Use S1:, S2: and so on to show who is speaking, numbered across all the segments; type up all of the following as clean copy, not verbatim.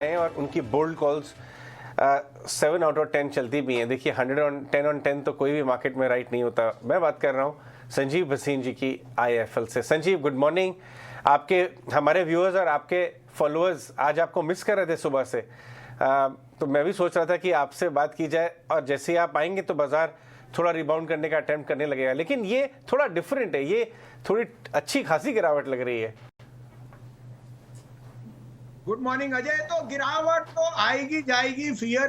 S1: हैं और उनकी बोल्ड कॉल्स 7 आउट ऑफ 10 चलती भी हैं। देखिए 110 ऑन 10 तो कोई भी मार्केट में राइट नहीं होता। मैं बात कर रहा हूँ संजीव भसीन जी की IIFL से। Sanjeev, good morning. आपके हमारे व्यूअर्स और आपके फॉलोअर्स आज आपको मिस कर रहे थे सुबह से, तो मैं भी सोच रहा था कि आपसे बात की जाए और जैसे ही आप आएंगे तो बाजार थोड़ा रिबाउंड करने का अटेम्प्ट करने लगेगा, लेकिन ये थोड़ा डिफरेंट है, ये थोड़ी अच्छी खासी गिरावट लग रही है।
S2: Good morning Ajay. तो गिरावट तो आएगी जाएगी, फियर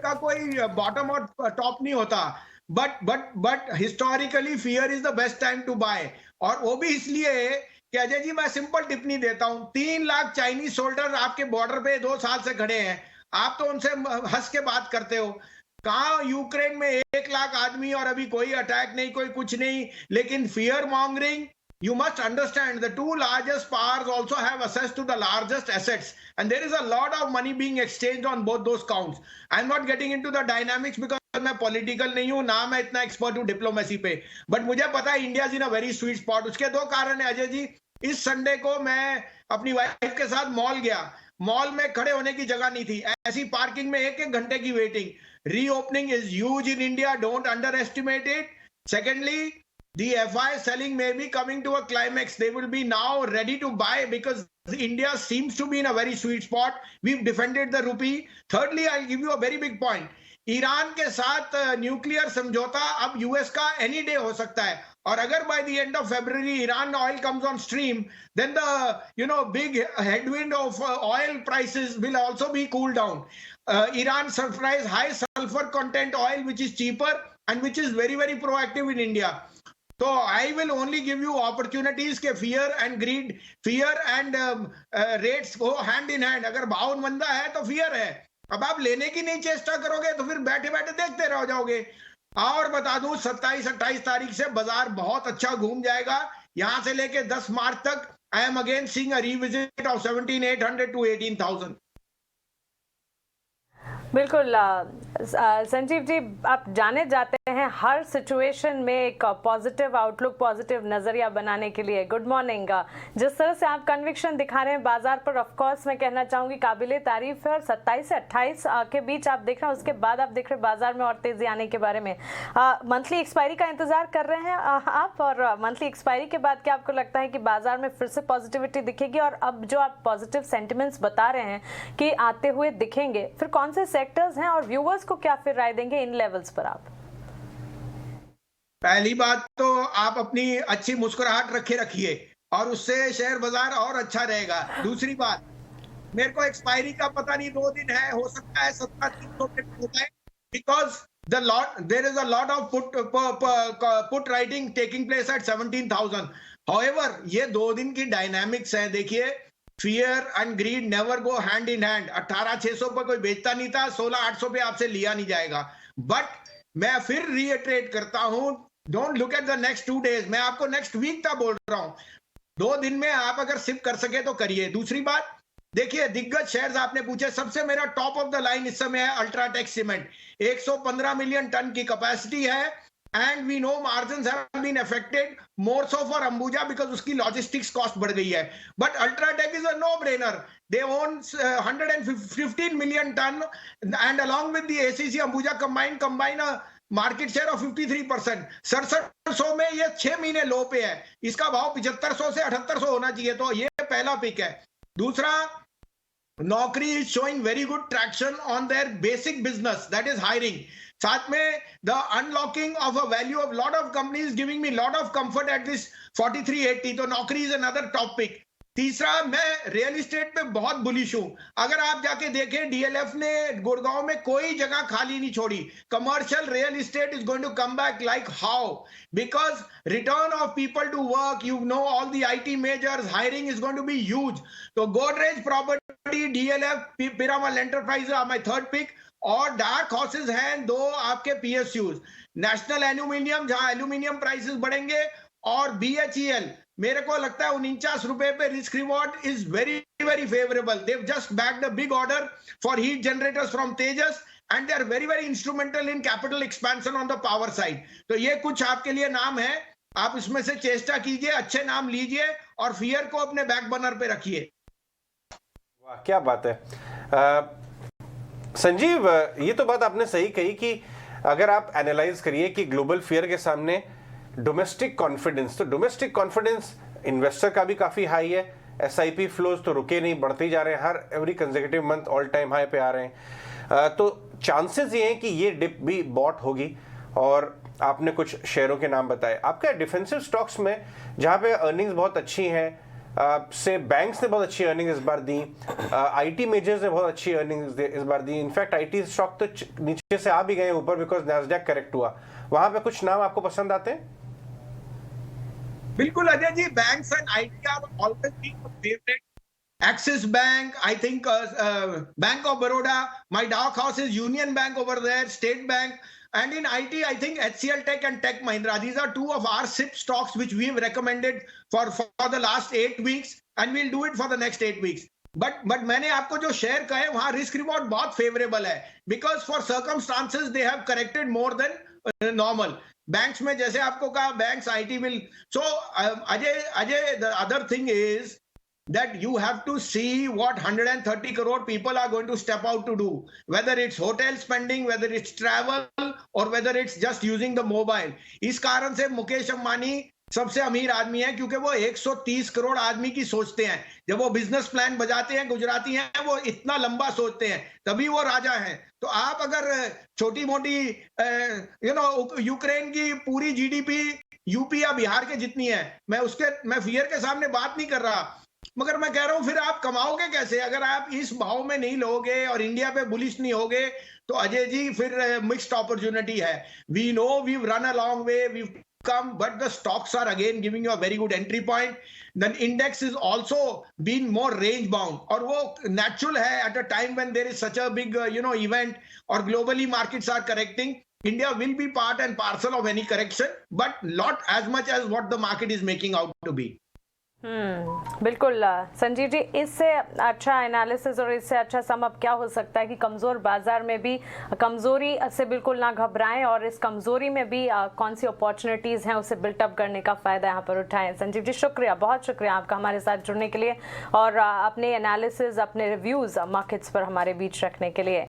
S2: का कोई बॉटम और टॉप नहीं होता। But historically fear is the best time to buy, और वो भी इसलिए कि अजय जी मैं सिंपल टिप्पणी देता हूं। 3 लाख चाइनीज सोल्जर आपके बॉर्डर पे 2 साल से खड़े हैं। आप तो उनसे हंस के बात करते हो। कहां यूक्रेन में 1 लाख आदमी और अभी कोई अटैक नहीं, कोई कुछ नहीं, लेकिन fear mongering. You must understand the two largest powers also have access to the largest assets, and there is a lot of money being exchanged on both those counts. I'm not getting into the dynamics because मैं political नहीं हूं, ना मैं इतना expert हूं diplomacy पे, but मुझे पता है India is in a very sweet spot. उसके 2 कारण है अजय जी। इस संडे को मैं अपनी वाइफ के साथ मॉल गया। मॉल में खड़े होने की जगह नहीं थी, ऐसी पार्किंग में 1-1 घंटे की waiting. Reopening is huge in India, don't under estimate it. Secondly, the FI selling may be coming to a climax. They will be now ready to buy because India seems to be in a very sweet spot. We've defended the rupee. Thirdly, I'll give you a very big point. Iran के साथ nuclear समझौता अब US का any day हो सकता है, और अगर by the end of February Iran oil comes on stream, then the big headwind of oil prices will also be cool down. Iran supplies high sulfur content oil which is cheaper and which is very very proactive in India. तो I will only give you opportunities के fear and greed, fear and rates go hand in hand. अगर भाव मंदा है तो fear है। अब आप लेने की नहीं चेष्टा करोगे तो फिर बैठे बैठे देखते रह जाओगे। और बता दूं 27-28 तारीख से बाजार बहुत अच्छा घूम जाएगा। यहां से लेके 10 मार्च तक I am again seeing a revisit of 17,800 to 18,000।
S3: बिल्कुल संजीव जी, आप जाने जाते हैं हर सिचुएशन में एक पॉजिटिव आउटलुक, पॉजिटिव नज़रिया बनाने के लिए। Good morning. जिस तरह से आप कन्विक्शन दिखा रहे हैं बाजार पर, ऑफ कोर्स मैं कहना चाहूँगी काबिले तारीफ है। और 27 से 28 के बीच आप देख रहे हैं, उसके बाद आप देख रहे हैं बाजार में और तेज़ी आने के बारे में। मंथली एक्सपायरी का इंतज़ार कर रहे हैं आप, और मंथली एक्सपायरी के बाद क्या आपको लगता है कि बाजार में फिर से पॉजिटिविटी दिखेगी? और अब जो आप पॉजिटिव सेंटिमेंट्स बता रहे हैं कि आते हुए दिखेंगे, फिर कौन से सेक्टर्स हैं और व्यूअर्स को क्या फिर राय देंगे इन लेवल्स पर आप?
S2: पहली बात तो आप अपनी अच्छी मुस्कुराहट रखिए और उससे शेयर बाजार और अच्छा रहेगा। दूसरी बात, मेरे को एक्सपायरी का पता नहीं, 2 दिन है, हो सकता है 17,300 पे हो जाए, because there is a lot of put writing taking place at 17,000. However, ये 2 दिन की डायनामिक्स है। देखिए, fear and grid never go hand in hand. 18,600 पर कोई बेचता नहीं था, 16,800 पे आपसे लिया नहीं जाएगा। बट मैं फिर रीइटरेट करता हूं, don't look at the next 2 days, मैं आपको नेक्स्ट वीक का बोल रहा हूं। 2 दिन में आप अगर सिप कर सके तो करिए। दूसरी बात, देखिए दिग्गज शेयर्स आपने पूछे, सबसे मेरा टॉप ऑफ द लाइन इस समय है अल्ट्राटेक सीमेंट। 115 मिलियन टन की कैपेसिटी है, and we know margins have been affected more so for Ambuja because उसकी लॉजिस्टिक्स कॉस्ट बढ़ गई है। But UltraTech is a no brainer. They own 115 million tonne and along with the ACC Ambuja combine a market share of 53%। 6700 में ये 6 महीने लो पे है, इसका भाव 7500 से 7800 होना चाहिए। तो ये पहला पिक है। दूसरा, नौकरी is showing very good traction on their basic business, that is hiring. साथ में the unlocking of a value of lot of companies giving me lot of comfort at this 4380। तो नौकरी इज अनदर टॉप पिक। तीसरा, मैं real estate पे बहुत bullish हूं। अगर आप जाके देखें, डीएलएफ ने गुड़गांव में कोई जगह खाली नहीं छोड़ी। Commercial real estate is going to come back like how, because return of people to work, you know all the IT majors, hiring is going to be huge. तो Godrej property, DLF, Piramal enterprise are my third pick. और dark horses हैं 2 आपके PSUs, national aluminium, जहां aluminium prices बढ़ेंगे, और BHEL. मेरे को लगता है 49 रुपए पे risk reward is very very favourable. They've just bagged a big order for heat generators from Tejas, and they are very very instrumental in capital expansion on the power side. तो ये कुछ आपके लिए नाम है, आप इसमें से चेष्टा कीजिए, अच्छे नाम लीजिए और फियर को अपने बैक बर्नर पे रखिए।
S1: वाह क्या बात है। संजीव, ये तो बात आपने सही कही कि अगर आप एनालाइज करिए कि ग्लोबल फियर के सामने डोमेस्टिक कॉन्फिडेंस, तो डोमेस्टिक कॉन्फिडेंस इन्वेस्टर का भी काफी हाई है। एसआईपी फ्लोज तो रुके नहीं, बढ़ते ही जा रहे हैं, हर every consecutive month all time high पे आ रहे हैं। तो चांसेस ये हैं कि ये डिप भी बॉट होगी। और आपने कुछ शेयरों के नाम बताए, आपका डिफेंसिव स्टॉक्स में जहां पे अर्निंग्स बहुत अच्छी हैं, से बैंक्स ने बहुत अच्छी अर्निंग इस बार दी, आईटी मेजर्स ने बहुत अच्छी अर्निंग्स इस बार दी। इनफैक्ट आईटी स्टॉक तो नीचे से आ भी गए ऊपर बिकॉज नैस्डैक करेक्ट हुआ। वहां पे कुछ नाम आपको पसंद आते हैं?
S2: बिल्कुल Ajay ji, banks and IT are always being favourite. Axis Bank, I think Bank of Baroda, my dark horse is Union Bank over there, State Bank, and in IT, I think HCL Tech and Tech Mahindra. These are two of our SIP stocks which we've recommended for the last 8 weeks, and we'll do it for the next 8 weeks. But मैंने आपको जो share कहे वहां risk reward बहुत favourable है, because for circumstances they have corrected more than normal. Banks में जैसे आपको कहा, banks IT will. So Ajay the other thing is that you have to see what 130 crore people are going to step out to do, whether it's hotel spending, whether it's travel, or whether it's just using the mobile. इस कारण से मुकेश अंबानी सबसे अमीर आदमी है, क्योंकि वो 130 करोड़ आदमी की सोचते हैं. जब वो बिजनेस प्लान बजाते हैं गुजराती हैं, वो इतना लंबा सोचते हैं, तभी वो राजा हैं. तो आप अगर छोटी मोटी यूक्रेन की पूरी जीडीपी यूपी या बिहार के जितनी है, मैं फियर के सामने बात नहीं कर रहा, मगर मैं कह रहा हूं फिर आप कमाओगे कैसे अगर आप इस भाव में नहीं लोगे और इंडिया पे बुलिश नहीं होगे. तो अजय जी फिर मिक्स्ड अपॉर्चुनिटी है. We know we run a long way, we come, but the stocks are again giving you a very good entry point. Then index is also been more range bound, और वो natural है at a time when there is such a big event, or globally markets are correcting. India will be part and parcel of any correction, but not as much as what the market is making out to be.
S3: बिल्कुल संजीव जी, इससे अच्छा analysis और इससे अच्छा sum up क्या हो सकता है कि कमज़ोर बाजार में भी कमज़ोरी से बिल्कुल ना घबराएं और इस कमज़ोरी में भी कौन सी अपॉर्चुनिटीज़ हैं उसे बिल्टअप करने का फ़ायदा यहाँ पर उठाएं. संजीव जी शुक्रिया, बहुत शुक्रिया आपका हमारे साथ जुड़ने के लिए और अपने एनालिसिस, अपने रिव्यूज़ मार्केट्स पर हमारे बीच रखने के लिए.